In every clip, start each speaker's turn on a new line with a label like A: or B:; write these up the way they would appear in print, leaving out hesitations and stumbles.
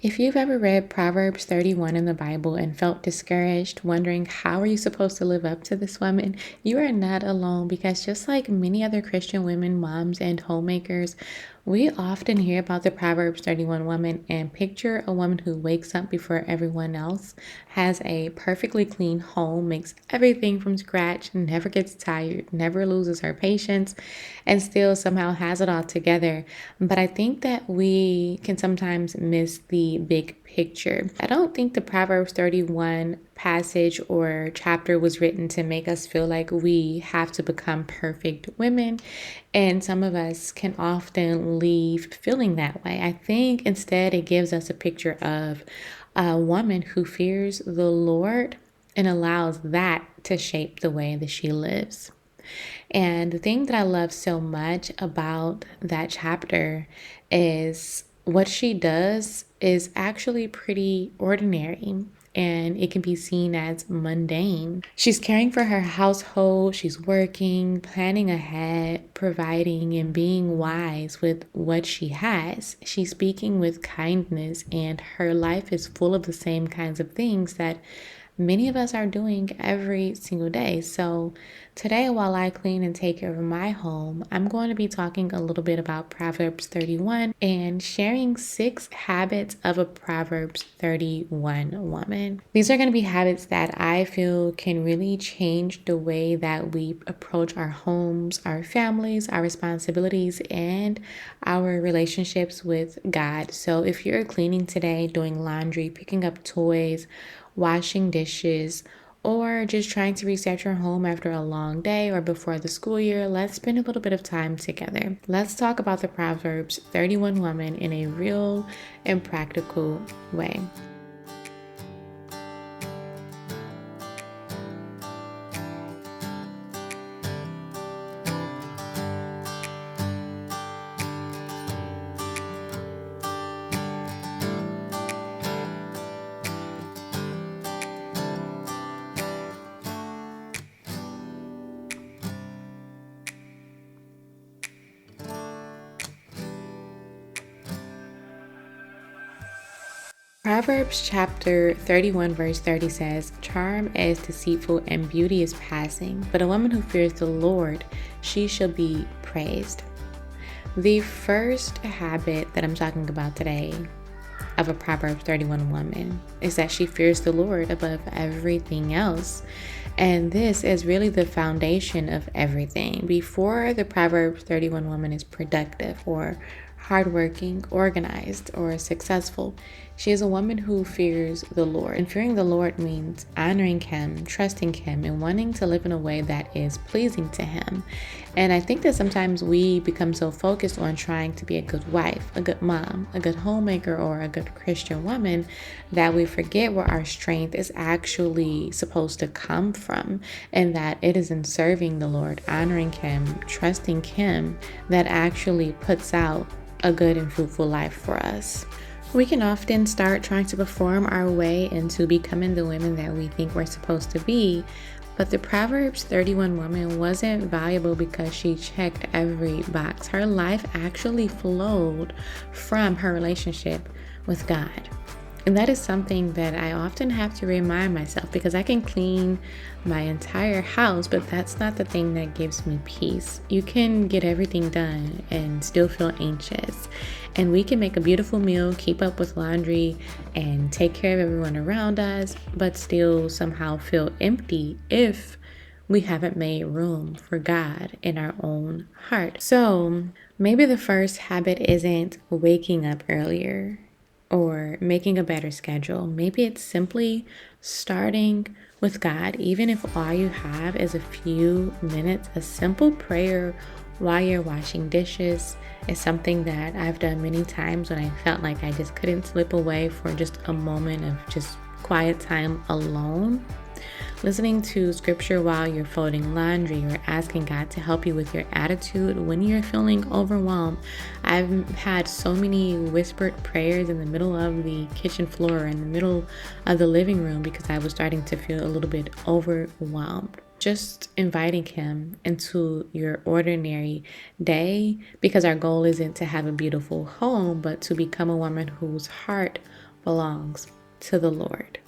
A: If you've ever read Proverbs 31 in the Bible and felt discouraged, wondering how are you supposed to live up to this woman, you are not alone because just like many other Christian women, moms, and homemakers, we often hear about the Proverbs 31 woman and picture a woman who wakes up before everyone else, has a perfectly clean home, makes everything from scratch, never gets tired, never loses her patience, and still somehow has it all together. But I think that we can sometimes miss the big picture. I don't think the Proverbs 31 passage or chapter was written to make us feel like we have to become perfect women. And some of us can often leave feeling that way. I think instead it gives us a picture of a woman who fears the Lord and allows that to shape the way that she lives. And the thing that I love so much about that chapter is what she does is actually pretty ordinary and it can be seen as mundane. She's caring for her household, she's working, planning ahead, providing, and being wise with what she has. She's speaking with kindness, and her life is full of the same kinds of things that many of us are doing every single day. So, today, while I clean and take care of my home, I'm going to be talking a little bit about Proverbs 31 and sharing 6 habits of a Proverbs 31 woman. These are going to be habits that I feel can really change the way that we approach our homes, our families, our responsibilities, and our relationships with God. So, if you're cleaning today, doing laundry, picking up toys, washing dishes, or just trying to reset your home after a long day or before the school year, let's spend a little bit of time together. Let's talk about the Proverbs 31 woman in a real and practical way. Proverbs chapter 31 verse 30 says, "Charm is deceitful and beauty is passing, but a woman who fears the Lord, she shall be praised." The first habit that I'm talking about today of a Proverbs 31 woman is that she fears the Lord above everything else. And this is really the foundation of everything. Before the Proverbs 31 woman is productive or hardworking, organized, or successful, she is a woman who fears the Lord. And fearing the Lord means honoring Him, trusting Him, and wanting to live in a way that is pleasing to Him. And I think that sometimes we become so focused on trying to be a good wife, a good mom, a good homemaker, or a good Christian woman that we forget where our strength is actually supposed to come from, and that it is in serving the Lord, honoring Him, trusting Him that actually puts out a good and fruitful life for us. We can often start trying to perform our way into becoming the women that we think we're supposed to be, but the Proverbs 31 woman wasn't valuable because she checked every box. Her life actually flowed from her relationship with God. And that is something that I often have to remind myself, because I can clean my entire house, but that's not the thing that gives me peace. You can get everything done and still feel anxious. And we can make a beautiful meal, keep up with laundry, and take care of everyone around us, but still somehow feel empty if we haven't made room for God in our own heart. So maybe the first habit isn't waking up earlier or making a better schedule. Maybe it's simply starting with God, even if all you have is a few minutes. A simple prayer while you're washing dishes is something that I've done many times when I felt like I just couldn't slip away for just a moment of just quiet time alone. Listening to scripture while you're folding laundry or asking God to help you with your attitude when you're feeling overwhelmed. I've had so many whispered prayers in the middle of the kitchen floor, in the middle of the living room, because I was starting to feel a little bit overwhelmed. Just inviting Him into your ordinary day, because our goal isn't to have a beautiful home, but to become a woman whose heart belongs to the Lord.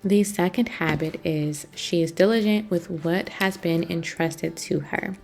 A: The second habit is she is diligent with what has been entrusted to her.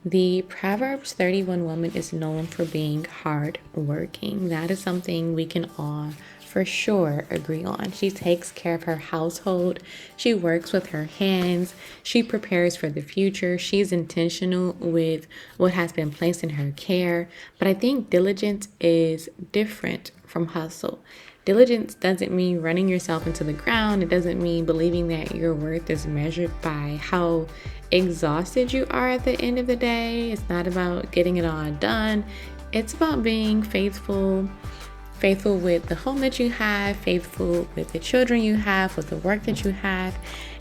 A: The Proverbs 31 woman is known for being hardworking. That is something we can all for sure agree on. She takes care of her household. She works with her hands. She prepares for the future. She's intentional with what has been placed in her care. But I think diligence is different from hustle. Diligence doesn't mean running yourself into the ground. It doesn't mean believing that your worth is measured by how exhausted you are at the end of the day. It's not about getting it all done. It's about being faithful with the home that you have, faithful with the children you have, with the work that you have,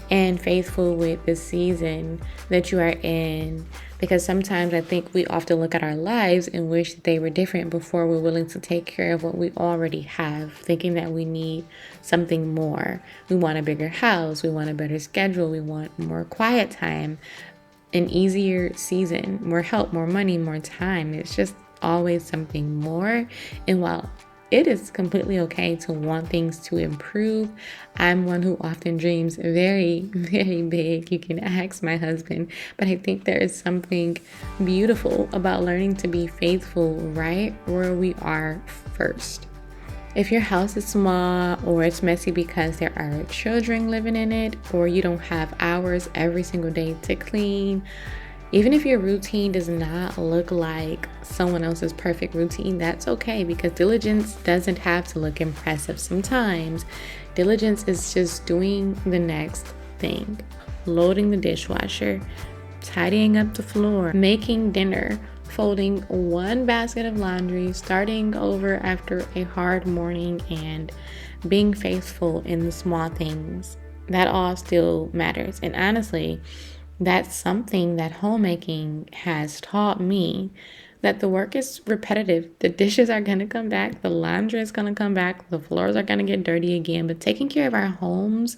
A: and faithful with the season that you are in. Because sometimes I think we often look at our lives and wish that they were different before we're willing to take care of what we already have, thinking that we need something more. We want a bigger house, we want a better schedule, we want more quiet time, an easier season, more help, more money, more time. It's just always something more. And while it is completely okay to want things to improve, I'm one who often dreams very, very big. You can ask my husband, but I think there is something beautiful about learning to be faithful right where we are first. If your house is small or it's messy because there are children living in it, or you don't have hours every single day to clean, even if your routine does not look like someone else's perfect routine, that's okay, because diligence doesn't have to look impressive. Sometimes diligence is just doing the next thing, loading the dishwasher, tidying up the floor, making dinner, folding one basket of laundry, starting over after a hard morning, and being faithful in the small things. That all still matters. And honestly, that's something that homemaking has taught me, that the work is repetitive. The dishes are going to come back. The laundry is going to come back. The floors are going to get dirty again. But taking care of our homes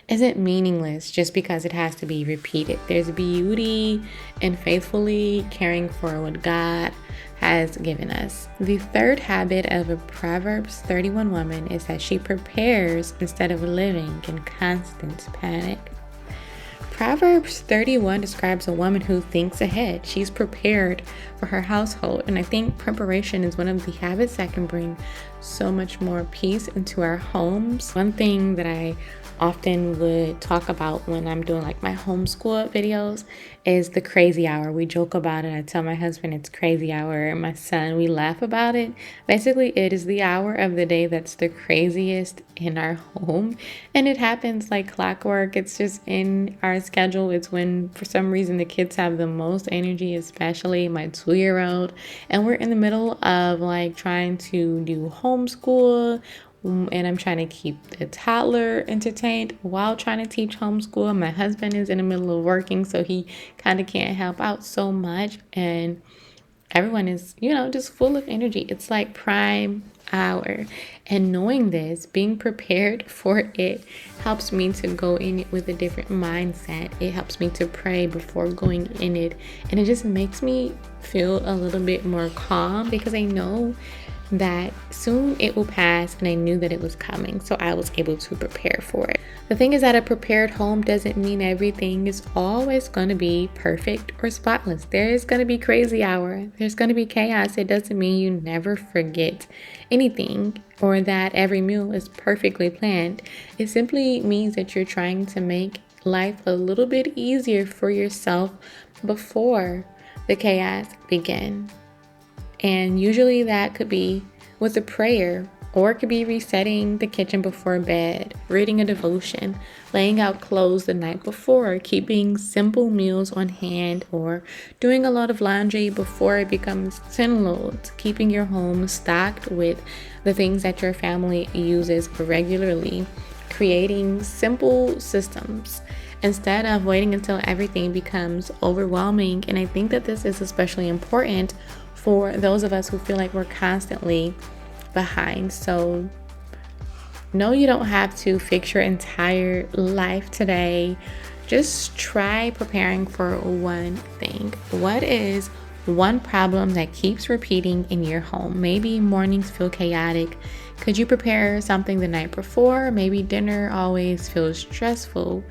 A: isn't meaningless just because it has to be repeated. There's beauty in faithfully caring for what God has given us. The third habit of a Proverbs 31 woman is that she prepares instead of living in constant panic. Proverbs 31 describes a woman who thinks ahead. She's prepared for her household. And I think preparation is one of the habits that can bring so much more peace into our homes. One thing that I often would talk about when I'm doing like my homeschool videos is the crazy hour. We joke about it. I tell my husband it's crazy hour, and my son, we laugh about it. Basically, it is the hour of the day that's the craziest in our home, and it happens like clockwork. It's just in our schedule. It's when for some reason the kids have the most energy, especially my 2-year-old, and we're in the middle of like trying to do homeschool, and I'm trying to keep the toddler entertained while trying to teach homeschool. My husband is in the middle of working, so he kind of can't help out so much. And everyone is, just full of energy. It's like prime hour. And knowing this, being prepared for it, helps me to go in it with a different mindset. It helps me to pray before going in it. And it just makes me feel a little bit more calm, because I know that soon it will pass, and I knew that it was coming, so I was able to prepare for it. The thing is that a prepared home doesn't mean everything is always going to be perfect or spotless. There is going to be crazy hour. There's going to be chaos. It doesn't mean you never forget anything or that every meal is perfectly planned. It simply means that you're trying to make life a little bit easier for yourself before the chaos begins. And usually that could be with a prayer, or it could be resetting the kitchen before bed, reading a devotion, laying out clothes the night before, keeping simple meals on hand, or doing a lot of laundry before it becomes 10 loads, keeping your home stocked with the things that your family uses regularly, creating simple systems instead of waiting until everything becomes overwhelming. And I think that this is especially important for those of us who feel like we're constantly behind. So no, you don't have to fix your entire life today. Just try preparing for one thing. What is one problem that keeps repeating in your home? Maybe mornings feel chaotic, Could you prepare something the night before? Maybe dinner always feels stressful.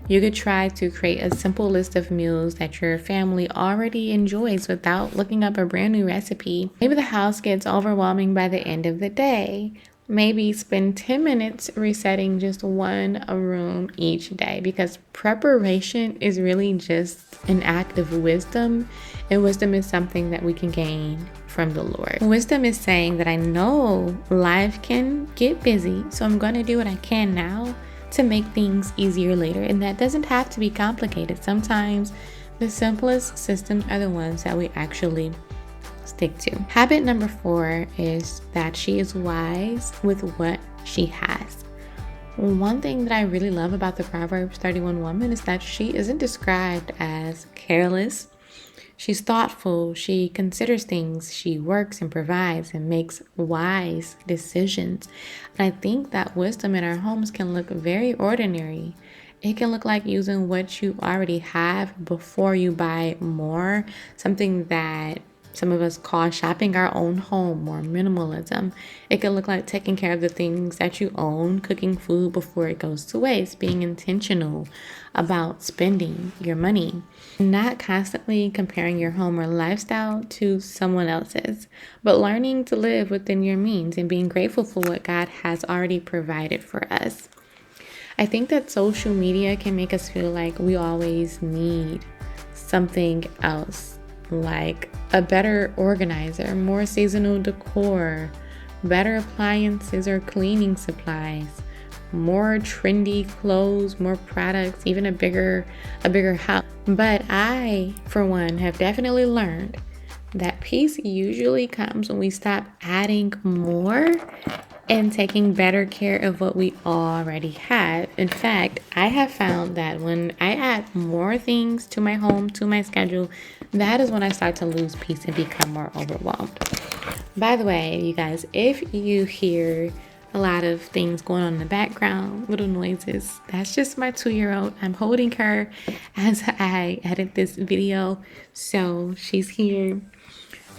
A: You could try to create a simple list of meals that your family already enjoys without looking up a brand new recipe. Maybe the house gets overwhelming by the end of the day. Maybe spend 10 minutes resetting just one room each day, because preparation is really just an act of wisdom, and wisdom is something that we can gain from the Lord. Wisdom is saying that I know life can get busy, so I'm going to do what I can now to make things easier later, and that doesn't have to be complicated. Sometimes the simplest systems are the ones that we actually stick to. Habit number 4 is that she is wise with what she has. One thing that I really love about the Proverbs 31 woman is that she isn't described as careless. She's thoughtful, she considers things, she works and provides and makes wise decisions. And I think that wisdom in our homes can look very ordinary. It can look like using what you already have before you buy more, something that some of us call shopping our own home or minimalism. It can look like taking care of the things that you own, cooking food before it goes to waste, being intentional about spending your money, not constantly comparing your home or lifestyle to someone else's, but learning to live within your means and being grateful for what God has already provided for us. I think that social media can make us feel like we always need something else, like a better organizer, more seasonal decor, better appliances or cleaning supplies, more trendy clothes, more products, even a bigger house. But I, for one, have definitely learned that peace usually comes when we stop adding more and taking better care of what we already have. In fact, I have found that when I add more things to my home, to my schedule, that is when I start to lose peace and become more overwhelmed. By the way, you guys, if you hear a lot of things going on in the background, little noises, that's just my 2-year-old. I'm holding her as I edit this video, so she's here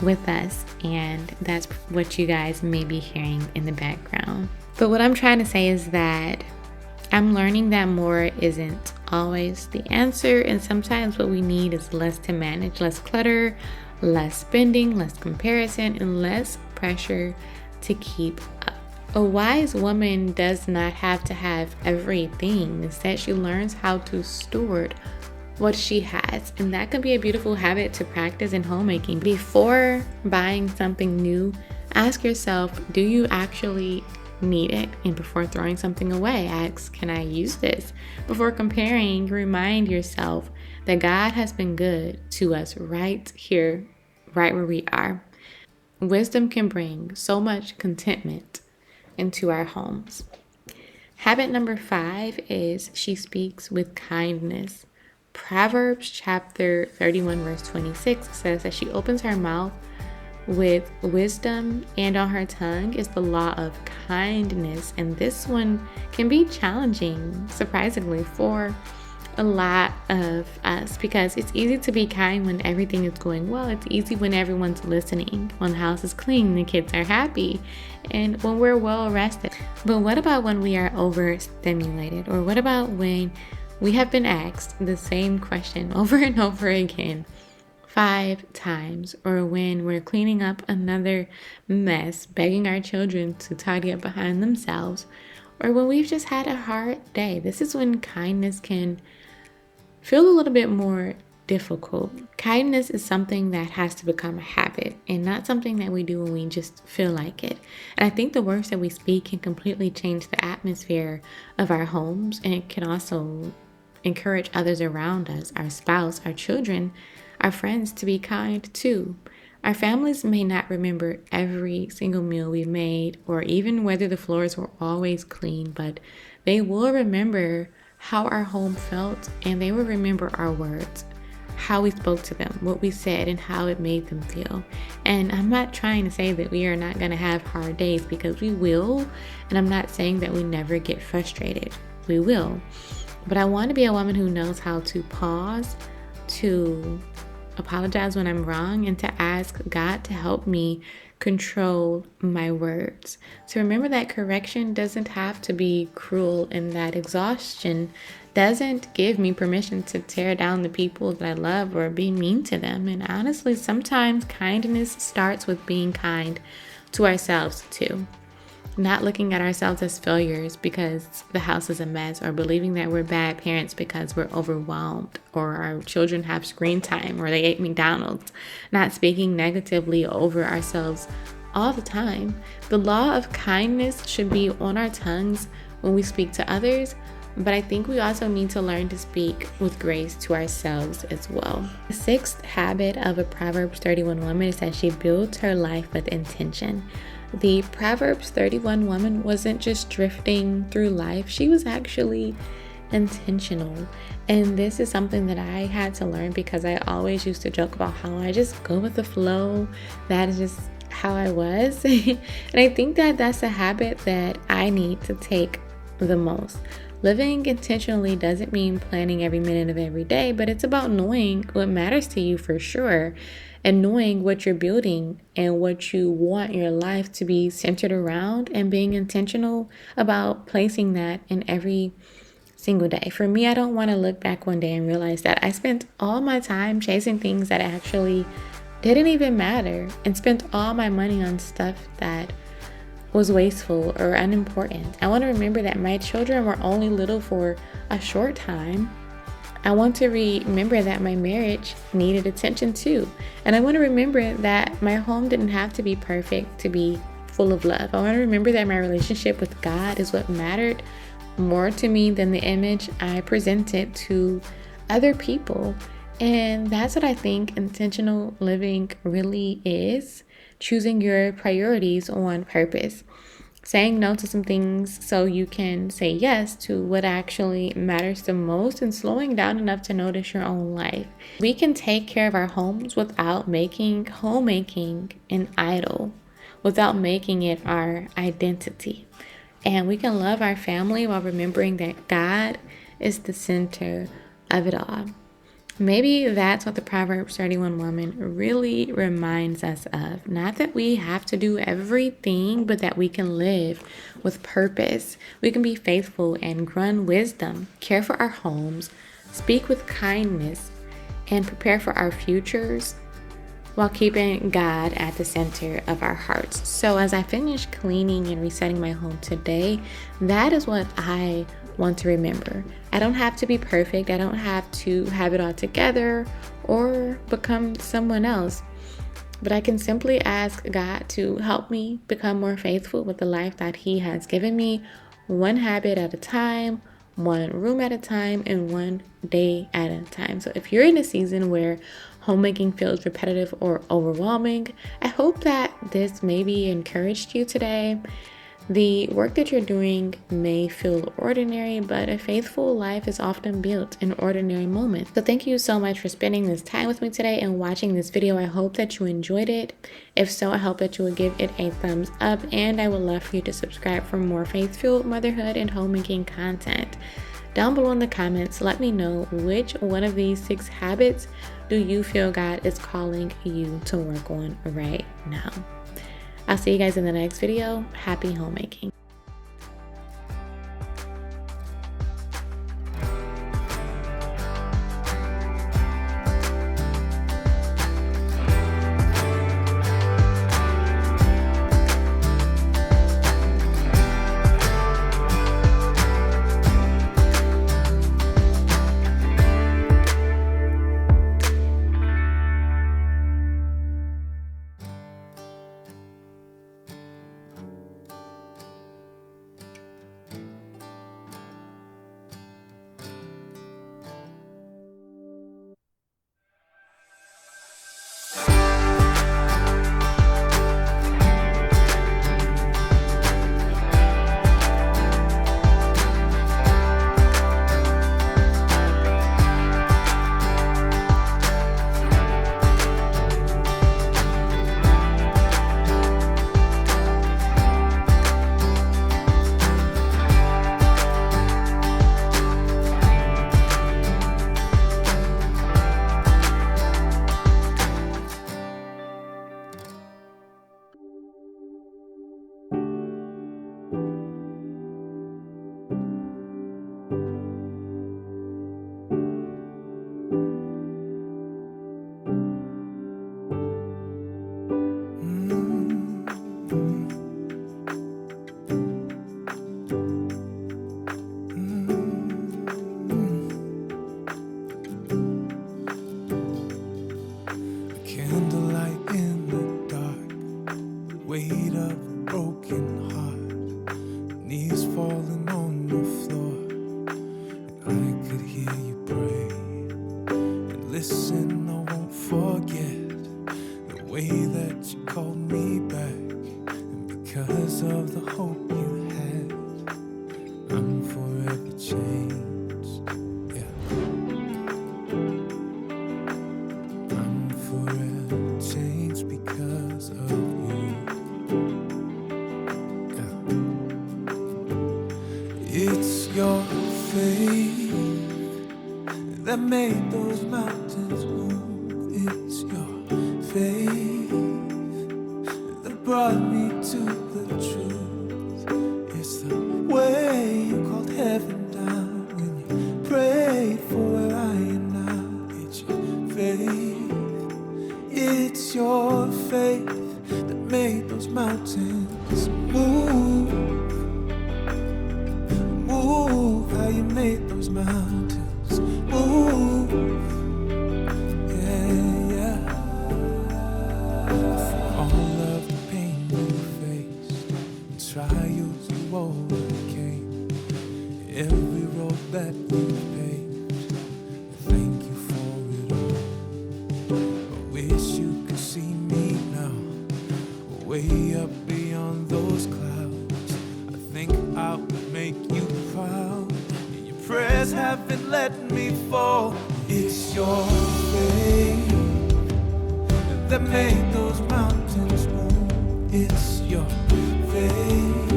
A: with us, and that's what you guys may be hearing in the background. But what I'm trying to say is that I'm learning that more isn't always the answer, and sometimes what we need is less to manage, less clutter, less spending, less comparison, and less pressure to keep up. A wise woman does not have to have everything. Instead, she learns how to steward what she has, and that can be a beautiful habit to practice in homemaking. Before buying something new, ask yourself, do you actually need it? And before throwing something away, ask, can I use this? Before comparing, remind yourself that God has been good to us right here, right where we are. Wisdom can bring so much contentment into our homes. Habit number 5 is she speaks with kindness. Proverbs chapter 31 verse 26 says that she opens her mouth with wisdom, and on her tongue is the law of kindness. And this one can be challenging, surprisingly, for a lot of us, because it's easy to be kind when everything is going well. It's easy when everyone's listening, when the house is clean, the kids are happy, and when we're well rested. But what about when we are overstimulated? Or what about when we have been asked the same question over and over again 5 times, or when we're cleaning up another mess, begging our children to tidy up behind themselves, or when we've just had a hard day? This is when kindness can feel a little bit more difficult. Kindness is something that has to become a habit, and not something that we do when we just feel like it. And I think the words that we speak can completely change the atmosphere of our homes, and it can also encourage others around us, our spouse, our children, our friends, to be kind too. Our families may not remember every single meal we made, or even whether the floors were always clean, but they will remember how our home felt, and they will remember our words, how we spoke to them, what we said, and how it made them feel. And I'm not trying to say that we are not going to have hard days, because we will, and I'm not saying that we never get frustrated. We will. But I want to be a woman who knows how to pause, to apologize when I'm wrong, and to ask God to help me control my words. So remember that correction doesn't have to be cruel, and that exhaustion doesn't give me permission to tear down the people that I love or be mean to them. And honestly, sometimes kindness starts with being kind to ourselves too. Not looking at ourselves as failures because the house is a mess, or believing that we're bad parents because we're overwhelmed, or our children have screen time, or they ate McDonald's. Not speaking negatively over ourselves all the time. The law of kindness should be on our tongues when we speak to others, but I think we also need to learn to speak with grace to ourselves as well. The sixth habit of a Proverbs 31 woman is that she builds her life with intention. The Proverbs 31 woman wasn't just drifting through life, she was actually intentional. And this is something that I had to learn, because I always used to joke about how I just go with the flow. That is just how I was. And I think that that's a habit that I need to take the most. Living intentionally doesn't mean planning every minute of every day, but it's about knowing what matters to you for sure, and knowing what you're building and what you want your life to be centered around, and being intentional about placing that in every single day. For me, I don't want to look back one day and realize that I spent all my time chasing things that actually didn't even matter, and spent all my money on stuff that was wasteful or unimportant. I want to remember that my children were only little for a short time. I want to remember that my marriage needed attention too. And I want to remember that my home didn't have to be perfect to be full of love. I want to remember that my relationship with God is what mattered more to me than the image I presented to other people. And that's what I think intentional living really is: choosing your priorities on purpose. Saying no to some things so you can say yes to what actually matters the most, and slowing down enough to notice your own life. We can take care of our homes without making homemaking an idol, without making it our identity. And we can love our family while remembering that God is the center of it all. Maybe that's what the Proverbs 31 woman really reminds us of. Not that we have to do everything, but that we can live with purpose. We can be faithful and grow in wisdom, care for our homes, speak with kindness, and prepare for our futures while keeping God at the center of our hearts. So as I finish cleaning and resetting my home today, that is what I want to remember. I don't have to be perfect. I don't have to have it all together or become someone else. But I can simply ask God to help me become more faithful with the life that He has given me, one habit at a time, one room at a time, and one day at a time. So if you're in a season where homemaking feels repetitive or overwhelming, I hope that this maybe encouraged you today. The work that you're doing may feel ordinary, but a faithful life is often built in ordinary moments. So thank you so much for spending this time with me today and watching this video. I hope that you enjoyed it. If so, I hope that you will give it a thumbs up, and I would love for you to subscribe for more faith-filled motherhood and homemaking content. Down below in the comments, let me know which one of these 6 habits do you feel God is calling you to work on right now. I'll see you guys in the next video. Happy homemaking.
B: falling on the floor, and I could hear you pray. And listen, I won't forget the way that you called me back. And because of the hope you had, I'm forever changed. Yeah, I'm forever changed because of you. Yeah. It's your faith that made those mountains move. It's your faith that brought me to the truth. It's the way you called heaven down when you prayed for where I am now. It's your faith. It's your faith that made those mountains move. Move, how you made those mountains move. Yeah, yeah. For all of the pain you faced, and trials you overcame, every road that you paved, thank you for it all. I wish you could see me now, way up beyond those clouds. I think I would make you proud, and your prayers haven't let me fall. It's your faith that made those mountains move. It's your faith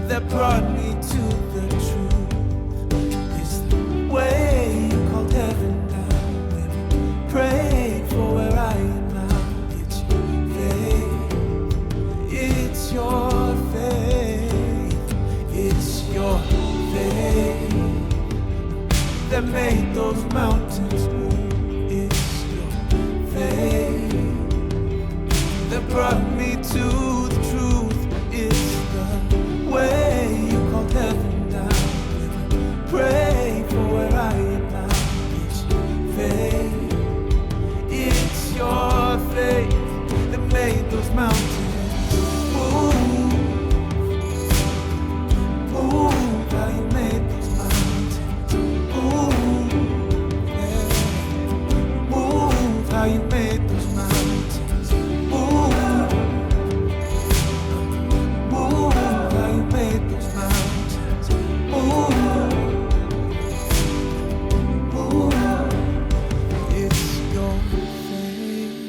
B: that brought me to the truth. It's the way you called heaven down when you prayed for where I am now. It's your faith. It's your faith. It's your faith that made those mountains move. It's your faith that brought me to the truth. It's the way you called heaven down when you prayed for where I am now. It's your faith. It's your faith that made those mountains move. Move, how you made those mountains move. Yeah. Move, how you made those mountains move. Move, how you made those mountains move. Move. It's your faith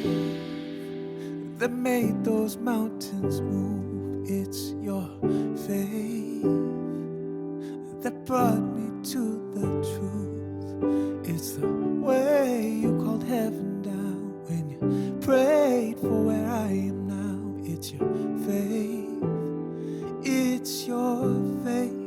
B: that made those mountains move. It's your faith that brought me to the truth. It's the way you called heaven down when you prayed for where I am now. It's your faith. It's your faith